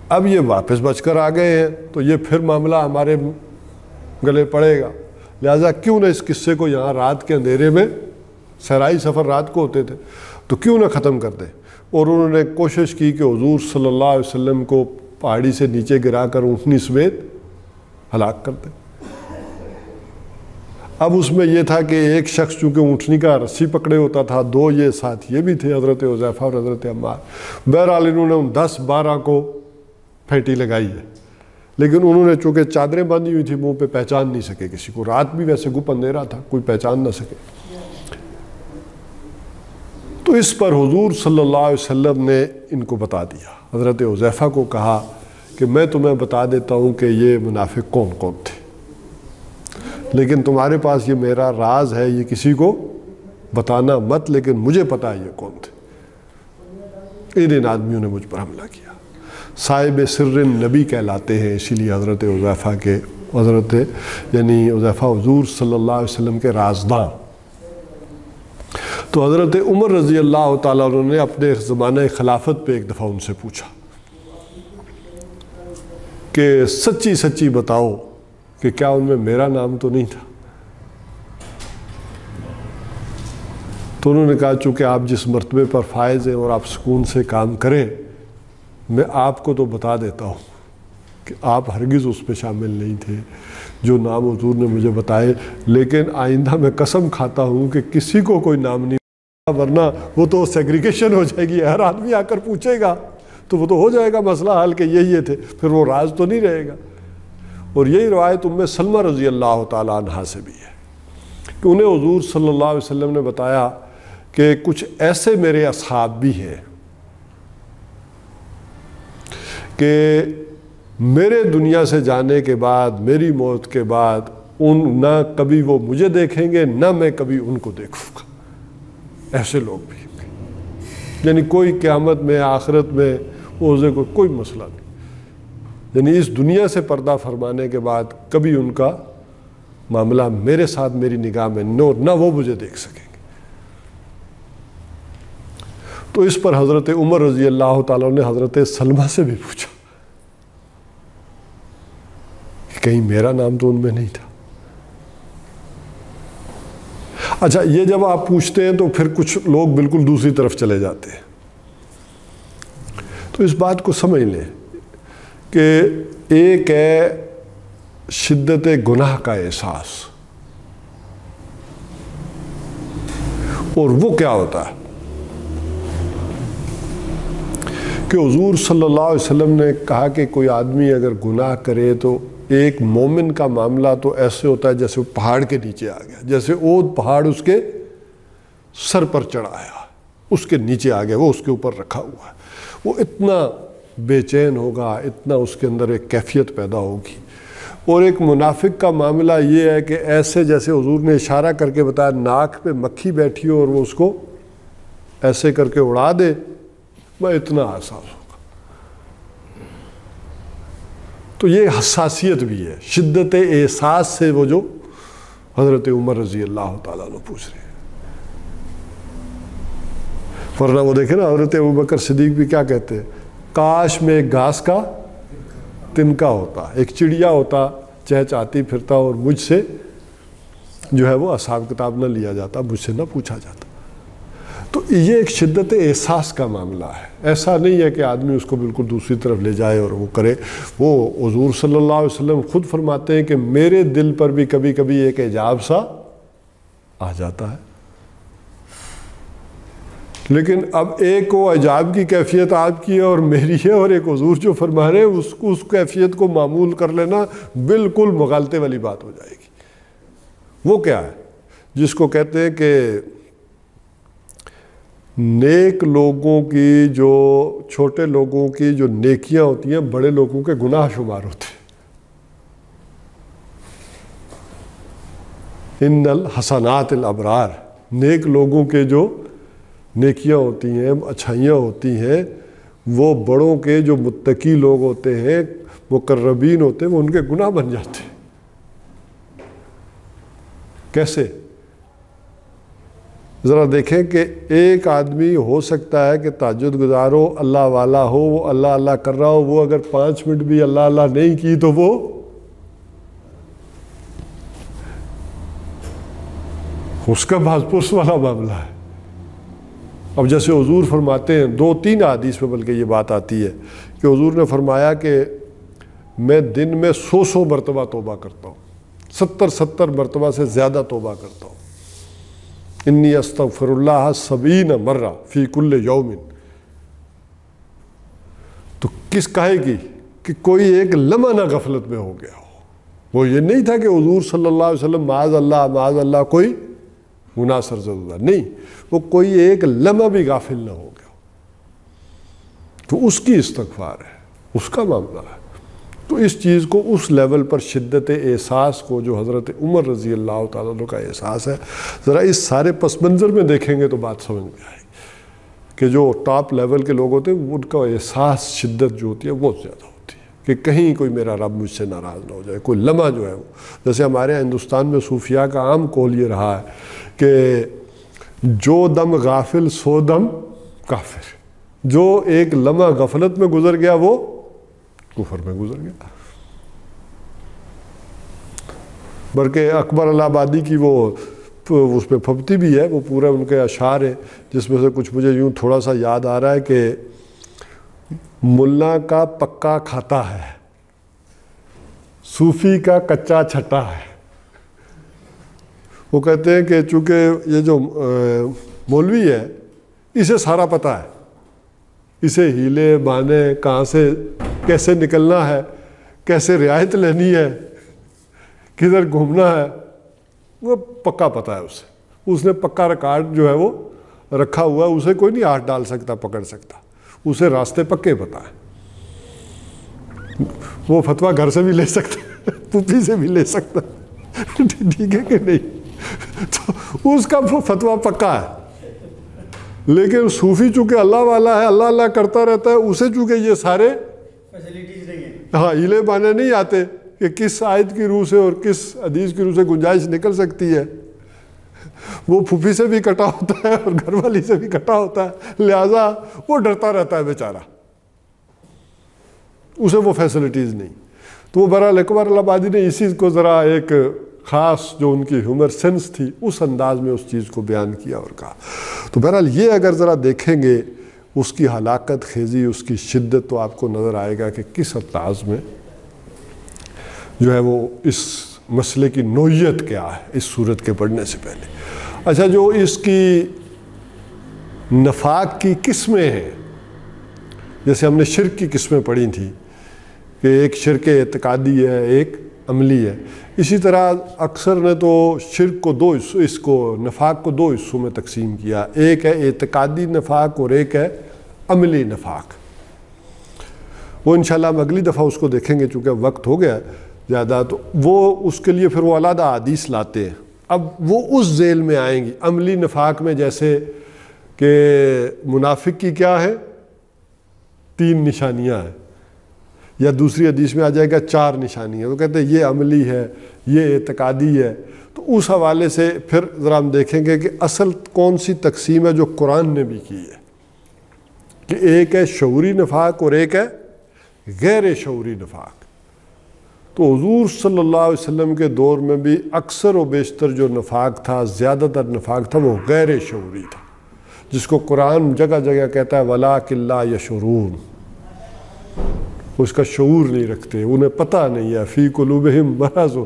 اب یہ واپس بچ کر آ گئے ہیں تو یہ پھر معاملہ ہمارے گلے پڑے گا، لہٰذا کیوں نہ اس قصے کو یہاں رات کے اندھیرے میں، صحرائی سفر رات کو ہوتے تھے، تو کیوں نہ ختم کر دیں۔ اور انہوں نے کوشش کی کہ حضور صلی اللہ علیہ وسلم کو پہاڑی سے نیچے گرا کر اونٹنی سمیت ہلاک کر دیں۔ اب اس میں یہ تھا کہ ایک شخص چونکہ اونٹنی کا رسی پکڑے ہوتا تھا، 2 یہ ساتھ یہ بھی تھے حضرت حذیفہ اور حضرت عمار، بہرحال انہوں نے ان 10-12 کو پھینٹی لگائی ہے، لیکن انہوں نے چونکہ چادریں باندھی ہوئی تھی منہ پہ پہچان نہیں سکے کسی کو، رات بھی ویسے گپ اندھیرا تھا، کوئی پہچان نہ سکے۔ تو اس پر حضور صلی اللہ علیہ وسلم نے ان کو بتا دیا، حضرت حذیفہ کو کہا کہ میں تمہیں بتا دیتا ہوں کہ یہ منافق کون کون تھے، لیکن تمہارے پاس یہ میرا راز ہے، یہ کسی کو بتانا مت، لیکن مجھے پتا ہے یہ کون تھے۔ ان آدمیوں نے مجھ پر حملہ کیا، صاحب سر نبی کہلاتے ہیں، اسی لیے حضرت حذیفہ کے یعنی حذیفہ حضور صلی اللہ علیہ وسلم کے رازداں۔ تو حضرت عمر رضی اللہ تعالیٰ عنہ نے اپنے زمانہ خلافت پہ ایک دفعہ ان سے پوچھا کہ سچی سچی بتاؤ کہ کیا ان میں میرا نام تو نہیں تھا؟ تو انہوں نے کہا چونکہ آپ جس مرتبے پر فائز ہیں اور آپ سکون سے کام کریں، میں آپ کو تو بتا دیتا ہوں کہ آپ ہرگز اس پہ شامل نہیں تھے جو نام حضور نے مجھے بتائے، لیکن آئندہ میں قسم کھاتا ہوں کہ کسی کو کوئی نام نہیں، ورنہ وہ تو سیگریگیشن ہو جائے گی، ہر آدمی آ کر پوچھے گا تو وہ تو ہو جائے گا مسئلہ حل کہ یہ تھے، پھر وہ راز تو نہیں رہے گا۔ اور یہی روایت ام سلمہ رضی اللہ تعالیٰ عنہا سے بھی ہے کہ انہیں حضور صلی اللہ علیہ وسلم نے بتایا کہ کچھ ایسے میرے اصحاب بھی ہیں کہ میرے دنیا سے جانے کے بعد، میری موت کے بعد نہ کبھی وہ مجھے دیکھیں گے نہ میں کبھی ان کو دیکھوں گا، ایسے لوگ بھی ہیں۔ یعنی کوئی قیامت میں، آخرت میں عوضے کو کوئی مسئلہ نہیں، یعنی اس دنیا سے پردہ فرمانے کے بعد کبھی ان کا معاملہ میرے ساتھ میری نگاہ میں نہ وہ مجھے دیکھ سکیں گے۔ تو اس پر حضرت عمر رضی اللہ تعالیٰ نے حضرت سلمہ سے بھی پوچھا کہ کہیں میرا نام تو ان میں نہیں تھا۔ اچھا، یہ جب آپ پوچھتے ہیں تو پھر کچھ لوگ بالکل دوسری طرف چلے جاتے ہیں۔ تو اس بات کو سمجھ لیں کہ ایک ہے شدت گناہ کا احساس، اور وہ کیا ہوتا ہے کہ حضور صلی اللہ علیہ وسلم نے کہا کہ کوئی آدمی اگر گناہ کرے تو ایک مومن کا معاملہ تو ایسے ہوتا ہے جیسے وہ پہاڑ کے نیچے آ گیا، جیسے اود پہاڑ اس کے سر پر چڑھایا، اس کے نیچے آ گیا، وہ اس کے اوپر رکھا ہوا ہے، وہ اتنا بے چین ہوگا، اتنا اس کے اندر ایک کیفیت پیدا ہوگی۔ اور ایک منافق کا معاملہ یہ ہے کہ ایسے جیسے حضور نے اشارہ کر کے بتایا ناک پہ مکھی بیٹھی ہو اور وہ اس کو ایسے کر کے اڑا دے، میں اتنا احساس ہوگا۔ تو یہ حساسیت بھی ہے، شدت احساس سے وہ جو حضرت عمر رضی اللہ تعالیٰ عنہ پوچھ رہے ہیں۔ ورنہ وہ دیکھیں نا حضرت ابوبکر صدیق بھی کیا کہتے ہیں، کاش میں ایک گھاس کا تنکا ہوتا، ایک چڑیا ہوتا چہچاتی پھرتا اور مجھ سے جو ہے وہ حساب کتاب نہ لیا جاتا، مجھ سے نہ پوچھا جاتا۔ تو یہ ایک شدت احساس کا معاملہ ہے، ایسا نہیں ہے کہ آدمی اس کو بالکل دوسری طرف لے جائے اور وہ کرے۔ وہ حضور صلی اللہ علیہ وسلم خود فرماتے ہیں کہ میرے دل پر بھی کبھی کبھی ایک اعجاب سا آ جاتا ہے، لیکن اب ایک وہ اعجاب کی کیفیت آپ کی ہے اور میری ہے، اور ایک حضور جو فرما رہے ہیں اس کیفیت کو معمول کر لینا بالکل مغالطے والی بات ہو جائے گی۔ وہ کیا ہے جس کو کہتے ہیں کہ نیک لوگوں کی جو چھوٹے لوگوں کی جو نیکیاں ہوتی ہیں بڑے لوگوں کے گناہ شمار ہوتے ہیں۔ ان الحسنات الابرار، نیک لوگوں کے جو نیکیاں ہوتی ہیں، اچھائیاں ہوتی ہیں، وہ بڑوں کے جو متقی لوگ ہوتے ہیں، مقربین ہوتے ہیں، وہ ان کے گناہ بن جاتے ہیں۔ کیسے؟ ذرا دیکھیں کہ ایک آدمی ہو سکتا ہے کہ تہجد گزار ہو، اللہ والا ہو، وہ اللہ اللہ کر رہا ہو، وہ اگر 5 منٹ بھی اللہ اللہ نہیں کی تو وہ اس کا بھاس پرس والا معاملہ ہے۔ اب جیسے حضور فرماتے ہیں، 2-3 حدیث میں بلکہ یہ بات آتی ہے کہ حضور نے فرمایا کہ میں دن میں 100 مرتبہ توبہ کرتا ہوں، 70 مرتبہ سے زیادہ توبہ کرتا ہوں۔ انی استغفر اللہ 70 مرہ فی کل یوم۔ تو کس کہے گی کہ کوئی ایک لمحہ نہ غفلت میں ہو گیا ہو۔ وہ یہ نہیں تھا کہ حضور صلی اللہ علیہ وسلم معاذ اللہ کوئی گناہ سرزدہ نہیں، وہ کوئی ایک لمحہ بھی غافل نہ ہو گیا، تو اس کی استغفار ہے، اس کا معاملہ ہے۔ تو اس چیز کو اس لیول پر شدت احساس کو جو حضرت عمر رضی اللہ تعالیٰ عنہ کا احساس ہے، ذرا اس سارے پس منظر میں دیکھیں گے تو بات سمجھ میں آئے گی کہ جو ٹاپ لیول کے لوگ ہوتے ہیں ان کا احساس شدت جو ہوتی ہے بہت زیادہ ہوتی ہے کہ کہیں کوئی میرا رب مجھ سے ناراض نہ ہو جائے، کوئی لمحہ جو ہے وہ، جیسے ہمارے یہاں ہندوستان میں صوفیاء کا عام قول یہ رہا ہے کہ جو دم غافل سو دم کافر، جو ایک لمحہ غفلت میں گزر گیا وہ کفر میں گزر گیا۔ بلکہ اکبر الہ آبادی کی وہ اس میں پھبتی بھی ہے، وہ پورا ان کے اشعار ہیں، جس میں سے کچھ مجھے یوں تھوڑا سا یاد آ رہا ہے کہ ملا کا پکا کھاتا ہے، صوفی کا کچا چھٹا ہے۔ وہ کہتے ہیں کہ چونکہ یہ جو مولوی ہے اسے سارا پتہ ہے، اسے ہیلے بانے کہاں سے کیسے نکلنا ہے، کیسے رعایت لینی ہے، کدھر گھومنا ہے، وہ پکا پتہ ہے اسے، اس نے پکا ریکارڈ جو ہے وہ رکھا ہوا ہے، اسے کوئی نہیں ہاتھ ڈال سکتا پکڑ سکتا، اسے راستے پکے پتہ ہے، وہ فتویٰ گھر سے بھی لے سکتا پوپھی سے بھی لے سکتا، ٹھیک ہے کہ نہیں؟ تو اس کا وہ فتویٰ پکا ہے۔ لیکن صوفی چونکہ اللہ والا ہے، اللہ اللہ کرتا رہتا ہے، اسے چونکہ یہ سارے ہاں ہیلے بانے نہیں آتے کہ کس آیت کی روح سے اور کس حدیث کی روح سے گنجائش نکل سکتی ہے، وہ پھوپھی سے بھی کٹا ہوتا ہے اور گھر والی سے بھی کٹا ہوتا ہے، لہٰذا وہ ڈرتا رہتا ہے بیچارہ، اسے وہ فیسلٹیز نہیں۔ تو وہ بہرحال اکبر آبادی نے اسی کو ذرا ایک خاص جو ان کی ہیومر سینس تھی اس انداز میں اس چیز کو بیان کیا اور کہا۔ تو بہرحال یہ اگر ذرا دیکھیں گے اس کی ہلاکت خیزی، اس کی شدت، تو آپ کو نظر آئے گا کہ کس انداز میں جو ہے وہ اس مسئلے کی نوعیت کیا ہے اس صورت کے پڑھنے سے پہلے۔ اچھا، جو اس کی نفاق کی قسمیں ہیں، جیسے ہم نے شرک کی قسمیں پڑھی تھیں کہ ایک شرک اعتقادی ہے، ایک عملی ہے، اسی طرح اکثر نے تو شرک کو دو حصوں، اس کو نفاق کو دو حصوں میں تقسیم کیا، ایک ہے اعتقادی نفاق اور ایک ہے عملی نفاق۔ وہ انشاءاللہ ہم اگلی دفعہ اس کو دیکھیں گے، چونکہ وقت ہو گیا زیادہ، تو وہ اس کے لیے پھر وہ علیحدہ حدیث لاتے ہیں۔ اب وہ اس ذیل میں آئیں گی عملی نفاق میں، جیسے کہ منافق کی کیا ہے 3 نشانیاں ہیں، یا دوسری حدیث میں آ جائے گا 4 نشانیاں، تو کہتے ہیں یہ عملی ہے، یہ اعتقادی ہے۔ تو اس حوالے سے پھر ذرا ہم دیکھیں گے کہ اصل کون سی تقسیم ہے جو قرآن نے بھی کی ہے، کہ ایک ہے شعوری نفاق اور ایک ہے غیر شعوری نفاق۔ تو حضور صلی اللہ علیہ وسلم کے دور میں بھی اکثر و بیشتر جو نفاق تھا، زیادہ تر نفاق تھا، وہ غیر شعوری تھا، جس کو قرآن جگہ جگہ کہتا ہے وَلَٰكِن لَا يَشْعُرُونَ، اس کا شعور نہیں رکھتے، انہیں پتہ نہیں ہے، فی قلوبہم مرض۔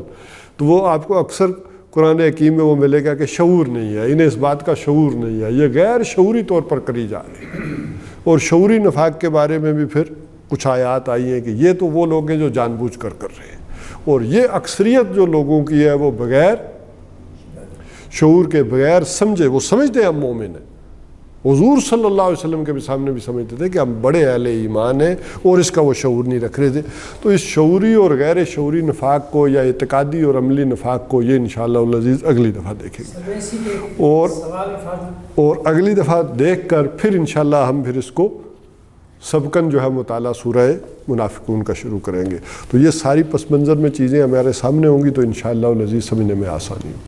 تو وہ آپ کو اکثر قرآن حکیم میں وہ ملے گا کہ شعور نہیں ہے، انہیں اس بات کا شعور نہیں ہے، یہ غیر شعوری طور پر کری جا رہی ہے۔ اور شعوری نفاق کے بارے میں بھی پھر کچھ آیات آئی ہیں کہ یہ تو وہ لوگ ہیں جو جان بوجھ کر رہے ہیں، اور یہ اکثریت جو لوگوں کی ہے وہ بغیر شعور کے، بغیر سمجھے، وہ سمجھتے ہیں ہم مومن ہیں۔ حضور صلی اللہ علیہ وسلم کے بھی سامنے بھی سمجھتے تھے کہ ہم بڑے اہل ایمان ہیں، اور اس کا وہ شعور نہیں رکھ رہے تھے۔ تو اس شعوری اور غیر شعوری نفاق کو، یا اعتقادی اور عملی نفاق کو، یہ انشاءاللہ العزیز اگلی دفعہ دیکھیں گے، اور اگلی دفعہ دیکھ کر پھر انشاءاللہ ہم پھر اس کو سبقاً جو ہے مطالعہ سورہ منافقون کا شروع کریں گے۔ تو یہ ساری پس منظر میں چیزیں ہمارے سامنے ہوں گی، تو انشاءاللہ العزیز سمجھنے میں آسانی ہوگی۔